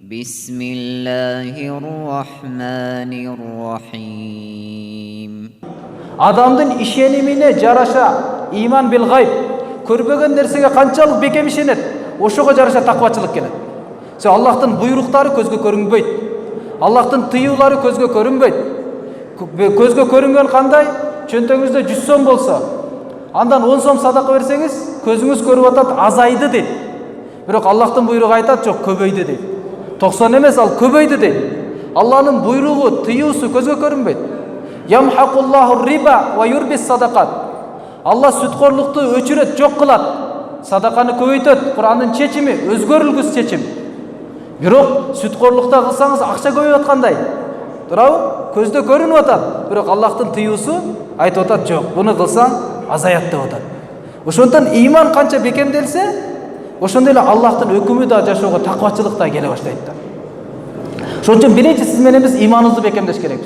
Bismillahirrahmanirrahim. Адамдын ишенимине жараша иман бил гайб, көрбөгөн нерсеге канчалык бекем ишенет, ошого жараша таквачылык келет. Аллахтын буйруктары көзгө көрүнбөйт. Аллахтын тыюулары көзгө көрүнбөйт. Көзгө көрүнгөн кандай? Чөнтөгүңүздө 100 сом болсо, андан 10 сом садака берсеңиз, көзүңүз көрүп атат, азайды дейт. Бирок Аллахтын буйругу айтат, жок, көбөйдү дейт. 90 эмес, ал көбөйдү дейт. Аллахтын буйругу, тыюусу көзгө көрүнбөйт. Ямхакуллаху риба ва юрбис садакат. Алла сүткорлукту өчүрөт, жок кылат. Садаканы көбөйтөт. Кур'андын чечими өзгөрүлгүс чечим. Бирок сүткорлукта кылсаңыз акча көбөйүп аткандай. Туурабы? Көздө көрүнүп атат. Бирок Аллахтын тыюусу айтып атат, жок, буну кылсаң азаят деп атат. Ошондон иман канча бекемделсе, ошондой эле Аллахтын өкүмү да жашоого таквачылык да келе баштайт да. Ошон үчүн биринчи сиз менен биз иманыбызды бекемдеш керекпиз.